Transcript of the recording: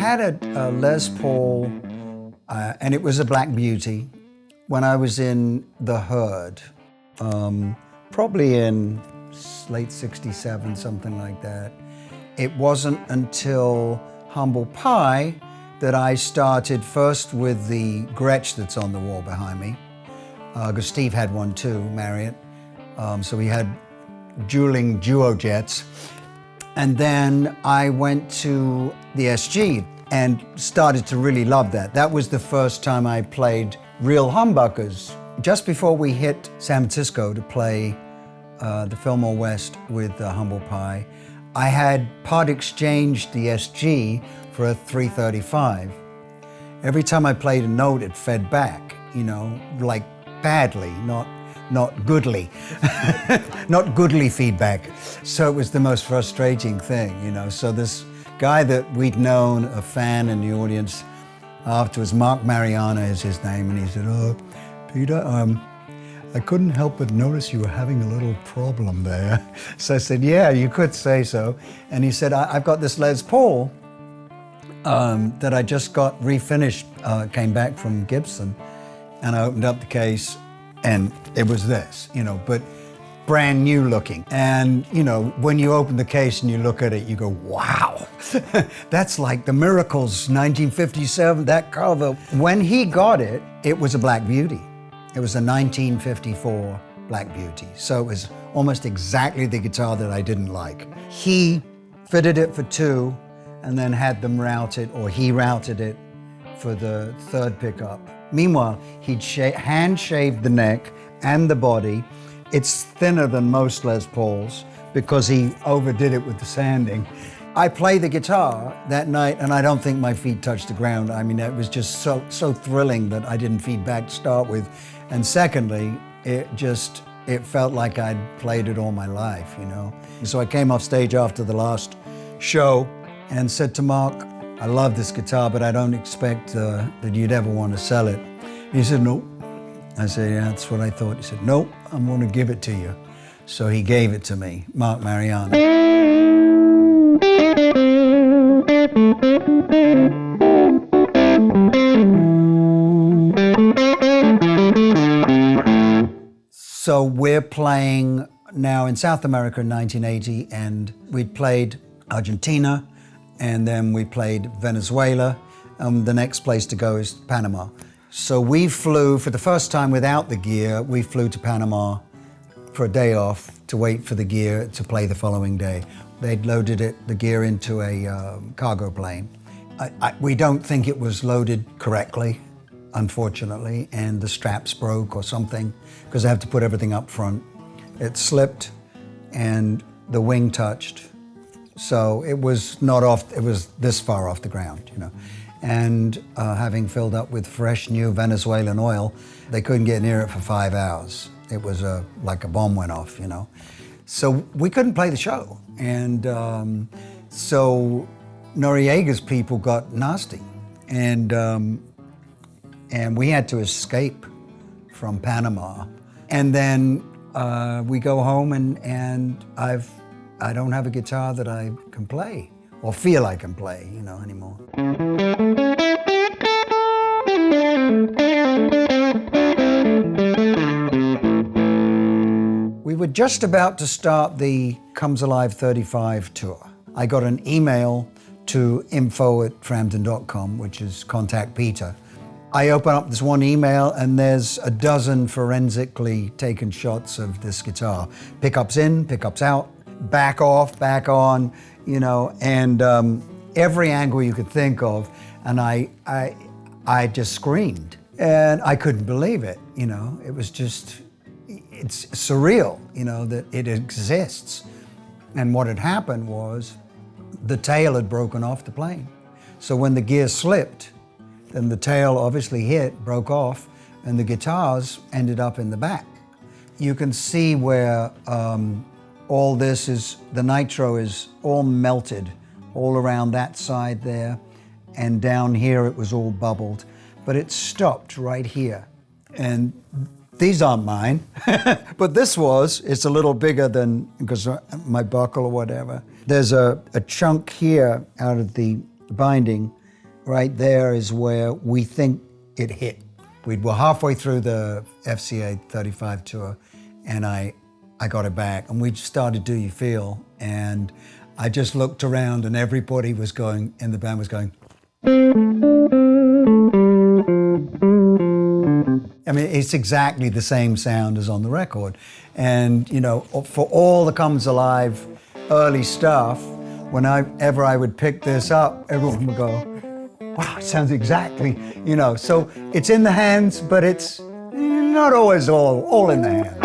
had a Les Paul, and it was a Black Beauty, when I was in the Herd, probably in late '67, something like that. It wasn't until Humble Pie that I started first with the Gretsch that's on the wall behind me, because Steve had one too, Marriott. So we had dueling duo jets. And then I went to the SG and started to really love that. That was the first time I played real humbuckers. Just before we hit San Francisco to play the Fillmore West with Humble Pie, I had part exchanged the SG for a 335. Every time I played a note, it fed back, you know, like badly, not goodly, not goodly feedback. So it was the most frustrating thing, you know. So this guy that we'd known, a fan in the audience afterwards, Mark Mariana is his name, and he said, "Oh, Peter, I couldn't help but notice you were having a little problem there." So I said, "Yeah, you could say so." And he said, "I've got this Les Paul that I just got refinished, came back from Gibson." And I opened up the case, and it was this, you know, but brand new looking. And, you know, when you open the case and you look at it, you go, wow, that's like the Miracles, 1957, that cover. When he got it, it was a Black Beauty. It was a 1954 Black Beauty. So it was almost exactly the guitar that I didn't like. He fitted it for two and then had them route it, or he routed it for the third pickup. Meanwhile, he'd hand-shaved the neck and the body. It's thinner than most Les Pauls because he overdid it with the sanding. I played the guitar that night, and I don't think my feet touched the ground. I mean, it was just so thrilling that I didn't feed back to start with. And secondly, it felt like I'd played it all my life, you know. So I came off stage after the last show and said to Mark, "I love this guitar, but I don't expect that you'd ever want to sell it." He said, "Nope." I said, "Yeah, that's what I thought." He said, "Nope, I'm going to give it to you." So he gave it to me, Mark Mariana. So we're playing now in South America in 1980, and we'd played Argentina, and then we played Venezuela. The next place to go is Panama. So we flew, for the first time without the gear, we flew to Panama for a day off to wait for the gear to play the following day. They'd loaded the gear into a cargo plane. We don't think it was loaded correctly, unfortunately, and the straps broke or something, because I have to put everything up front. It slipped and the wing touched. So it was not off, it was this far off the ground, you know. And having filled up with fresh new Venezuelan oil, they couldn't get near it for 5 hours. It was like a bomb went off, you know. So we couldn't play the show. And so Noriega's people got nasty. And we had to escape from Panama. And then we go home and I don't have a guitar that I can play or feel I can play, you know, anymore. We were just about to start the Comes Alive 35 tour. I got an email to info@frampton.com, which is contact Peter. I open up this one email and there's a dozen forensically taken shots of this guitar. Pickups in, pickups out, back off, back on, you know, and every angle you could think of. And I just screamed, and I couldn't believe it, you know. It was just, it's surreal, you know, that it exists. And what had happened was the tail had broken off the plane. So when the gear slipped, then the tail obviously hit, broke off, and the guitars ended up in the back. You can see where all this is, the nitro is all melted all around that side there, and down here it was all bubbled, but it stopped right here. And these aren't mine, but this was, it's a little bigger than, because my buckle or whatever. There's a chunk here out of the binding right there is where we think it hit. We were halfway through the FCA 35 tour, and I got it back, and we started Do You Feel, and I just looked around, and everybody was going, in the band was going. I mean, it's exactly the same sound as on the record. And, you know, for all the Comes Alive early stuff, whenever I would pick this up, everyone would go, wow, it sounds exactly, you know. So it's in the hands, but it's not always all in the hands.